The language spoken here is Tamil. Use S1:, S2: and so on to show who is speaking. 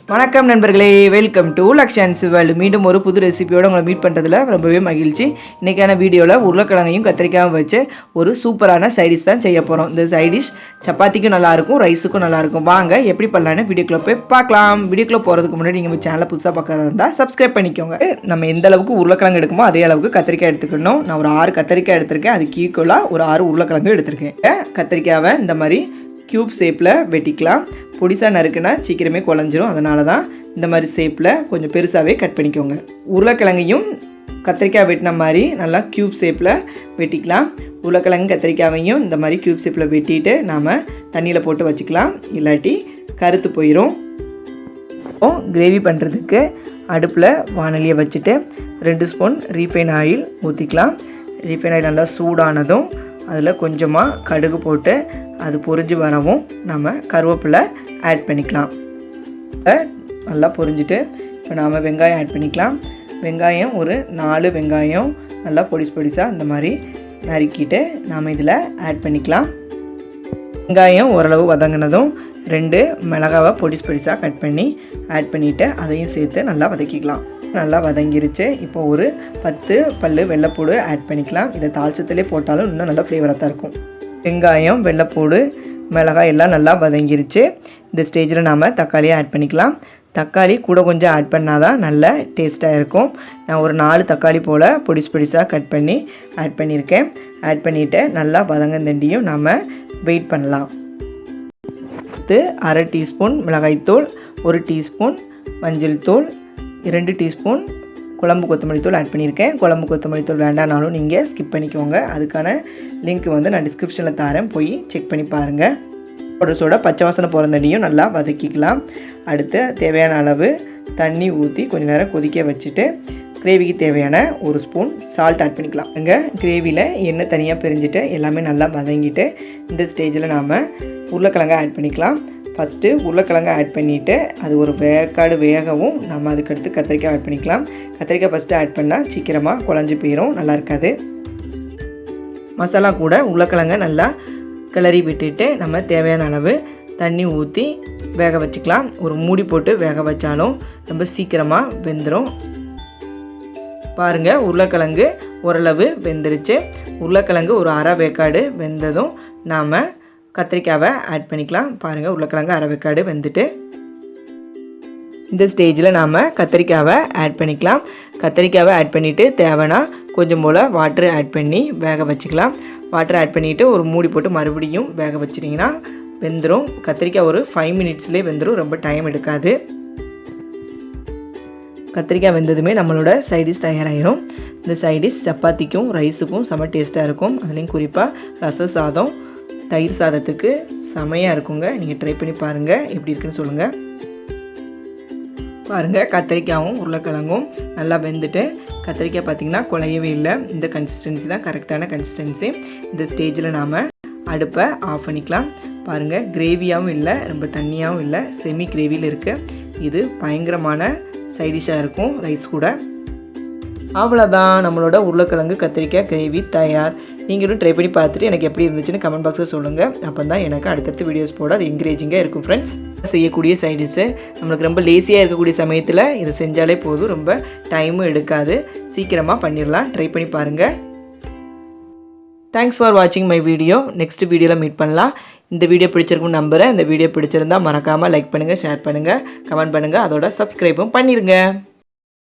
S1: வணக்கம் நண்பர்களே, வெல்கம் டு லக்ஷயான்ஸ் வேர்ல்டு. மீண்டும் ஒரு புது ரெசிபியோடு உங்களை மீட் பண்ணுறதுல ரொம்பவே மகிழ்ச்சி. இன்றைக்கான வீடியோவில் உருளைக்கிழங்கையும் கத்திரிக்காயும் வச்சு ஒரு சூப்பரான சைடிஷ் தான் செய்ய போகிறோம். இந்த சைடிஷ் சப்பாத்திக்கும் நல்லாயிருக்கும், ரைஸுக்கும் நல்லாயிருக்கும். வாங்க எப்படி பண்ணலான்னு வீடியோக்குள்ளே போய் பார்க்கலாம். வீடியோக்குள்ளே போகிறதுக்கு முன்னாடி நீங்கள் சேனலை புதுசாக பார்க்கறதா இருந்தால் சப்ஸ்கிரைப் பண்ணிக்கோங்க. நம்ம எந்த அளவுக்கு உருளைக்கிழங்கு எடுக்குமோ அதே அளவுக்கு கத்திரிக்காய் எடுத்துக்கணும். நான் ஒரு 6 கத்திரிக்காய் எடுத்திருக்கேன், அதுக்கு ஈக்குவலாக ஒரு 6 உருளைக்கிழங்கு எடுத்திருக்கேன். கத்திரிக்காவை இந்த மாதிரி க்யூப் ஷேப்பில் வெட்டிக்கலாம். பொடிசாக நறுக்குனா சீக்கிரமே குழஞ்சிரும், அதனால தான் இந்த மாதிரி ஷேப்பில் கொஞ்சம் பெருசாகவே கட் பண்ணிக்கோங்க. உருளைக்கிழங்கையும் கத்திரிக்காய் வெட்டின மாதிரி நல்லா க்யூப் ஷேப்பில் வெட்டிக்கலாம். உருளைக்கிழங்கு கத்திரிக்காயையும் இந்த மாதிரி க்யூப் ஷேப்பில் வெட்டிட்டு நாம் தண்ணியில் போட்டு வச்சுக்கலாம், இல்லாட்டி கருத்து போயிடும். கிரேவி பண்ணுறதுக்கு அடுப்பில் வானலியை வச்சுட்டு 2 ஸ்பூன் ரீஃபைன் ஆயில் ஊற்றிக்கலாம். ரீஃபைன் ஆயில் நல்லா சூடானதும் அதில் கொஞ்சமாக கடுகு போட்டு அது பொரிஞ்சு வரவும் நம்ம கருவேப்பிலை ஆட் பண்ணிக்கலாம். நல்லா பொரிஞ்சிட்டு இப்போ நாம் வெங்காயம் ஆட் பண்ணிக்கலாம். வெங்காயம் ஒரு 4 வெங்காயம் நல்லா பொடிசாக இந்த மாதிரி நறுக்கிட்டு நாம் இதில் ஆட் பண்ணிக்கலாம். வெங்காயம் ஓரளவு வதங்கினதும் 2 மிளகாவை பொடிசாக கட் பண்ணி ஆட் பண்ணிவிட்டு அதையும் சேர்த்து நல்லா வதக்கிக்கலாம். நல்லா வதங்கிருச்சு. இப்போ ஒரு 10 பல் வெள்ளைப்பூடு ஆட் பண்ணிக்கலாம். இதை தாளிச்சத்துலேயே போட்டாலும் இன்னும் நல்லா ஃப்ளேவராக தான் இருக்கும். வெங்காயம், வெள்ளைப்பூடு, மிளகாய் எல்லாம் நல்லா வதங்கிருச்சு. இந்த ஸ்டேஜில் நாம் தக்காளியை ஆட் பண்ணிக்கலாம். தக்காளி கூட கொஞ்சம் ஆட் பண்ணால் தான் நல்ல டேஸ்ட்டாக இருக்கும். நான் ஒரு 4 தக்காளி போல் பொடிசாக கட் பண்ணி ஆட் பண்ணியிருக்கேன். ஆட் பண்ணிவிட்டு நல்லா வதங்கந்தண்டியும் நாம் வெயிட் பண்ணலாம். 1/2 டீஸ்பூன் மிளகாய்த்தூள், 1 டீஸ்பூன் மஞ்சள் தூள், 2 டீஸ்பூன் குழம்பு கொத்தமல்லி தூள் ஆட் பண்ணியிருக்கேன். குழம்பு கொத்தமல்லி தூள் வேண்டானாலும் நீங்கள் ஸ்கிப் பண்ணிக்கோங்க. அதுக்கான லிங்க் நான் டிஸ்கிரிப்ஷனில் தரேன், போய் செக் பண்ணி பாருங்கள். சோட பச்சை வாசனை போகிறந்தடியும் நல்லா வதக்கிக்கலாம். அடுத்து தேவையான அளவு தண்ணி ஊற்றி கொஞ்சம் நேரம் கொதிக்க வச்சுட்டு கிரேவிக்கு தேவையான 1 ஸ்பூன் சால்ட் ஆட் பண்ணிக்கலாம். இங்கே கிரேவியில் எண்ணெய் தனியாக பிரிஞ்சுட்டு எல்லாமே நல்லா வதங்கிட்டு இந்த ஸ்டேஜில் நாம் உருளைக்கிழங்கை ஆட் பண்ணிக்கலாம். ஃபஸ்ட்டு உருளைக்கிழங்கை ஆட் பண்ணிவிட்டு அது ஒரு வேக்காடு வேகவும் நம்ம அதுக்கடுத்து கத்திரிக்காய் ஆட் பண்ணிக்கலாம். கத்திரிக்காய் ஃபஸ்ட்டு ஆட் பண்ணால் சீக்கிரமாக குழஞ்சி போயிடும், நல்லா இருக்காது. மசாலா கூட உருளைக்கிழங்கை நல்லா கிளறி விட்டுட்டு நம்ம தேவையான அளவு தண்ணி ஊற்றி வேக வச்சுக்கலாம். ஒரு மூடி போட்டு வேக வச்சாலும் ரொம்ப சீக்கிரமாக வெந்துடும். பாருங்கள், உருளைக்கிழங்கு ஓரளவு வெந்துருச்சு. உருளைக்கிழங்கு ஒரு அரை வேக்காடு வெந்ததும் நாம் கத்திரிக்காவை ஆட் பண்ணிக்கலாம். பாருங்கள், உருளைக்கிழங்கு அரை வேக்காடு வெந்துட்டு இந்த ஸ்டேஜில் நாம் கத்திரிக்காவை ஆட் பண்ணிக்கலாம். கத்திரிக்காவை ஆட் பண்ணிவிட்டு தேவைன்னா கொஞ்சம் போல் வாட்டர் ஆட் பண்ணி வேக வச்சுக்கலாம். வாட்டர் ஆட் பண்ணிவிட்டு ஒரு மூடி போட்டு மறுபடியும் வேக வச்சிட்டிங்கன்னா வெந்துடும். கத்திரிக்காய் ஒரு 5 மினிட்ஸ்லேயே வெந்துடும், ரொம்ப டைம் எடுக்காது. கத்திரிக்காய் வெந்ததுமே நம்மளோட சைடிஷ் தயாராகிடும். இந்த சைடிஷ் சப்பாத்திக்கும் ரைஸுக்கும் செம்ம டேஸ்ட்டாக இருக்கும். அதுலேயும் குறிப்பாக ரச சாதம், தயிர் சாதத்துக்கு செமையாக இருக்குங்க. நீங்கள் ட்ரை பண்ணி பாருங்கள், எப்படி இருக்குன்னு சொல்லுங்கள். பாருங்கள், கத்திரிக்காயும் உருளைக்கிழங்கும் நல்லா வெந்துட்டு கத்திரிக்காய் பார்த்திங்கன்னா குழையவே இல்லை. இந்த கன்சிஸ்டன்சி தான் கரெக்டான கன்சிஸ்டன்சி. இந்த ஸ்டேஜில் நாம் அடுப்பை ஆஃப் பண்ணிக்கலாம். பாருங்கள், கிரேவியாகவும் இல்லை, ரொம்ப தண்ணியாகவும் இல்லை, செமி கிரேவியில் இருக்குது. இது பயங்கரமான சைடிஷாக இருக்கும் ரைஸ் கூட. அவ்வளோதான், நம்மளோட உருளைக்கிழங்கு கத்திரிக்காய் கிரேவி தயார். நீங்களும் ட்ரை பண்ணி பார்த்துட்டு எனக்கு எப்படி இருந்துச்சுன்னு கமெண்ட் பாக்ஸில் சொல்லுங்கள். அப்போ தான் எனக்கு அடுத்தடுத்து வீடியோஸ் போட அது என்கரேஜிங்காக இருக்கும். ஃப்ரெண்ட்ஸ், செய்யக்கூடிய சைடிஷ்ஷு நம்மளுக்கு ரொம்ப லேசியாக இருக்கக்கூடிய சமயத்தில் இதை செஞ்சாலே போதும், ரொம்ப டைமும் எடுக்காது, சீக்கிரமாக பண்ணிடலாம். ட்ரை பண்ணி பாருங்கள். தேங்க்ஸ் ஃபார் வாட்சிங் மை வீடியோ. நெக்ஸ்ட் வீடியோவில் மீட் பண்ணலாம். இந்த வீடியோ பிடிச்சிருக்குன்னு நம்புகிறேன். இந்த வீடியோ பிடிச்சிருந்தால் மறக்காமல் லைக் பண்ணுங்கள், ஷேர் பண்ணுங்கள், கமெண்ட் பண்ணுங்கள், அதோட சப்ஸ்கிரைபும் பண்ணிடுங்க.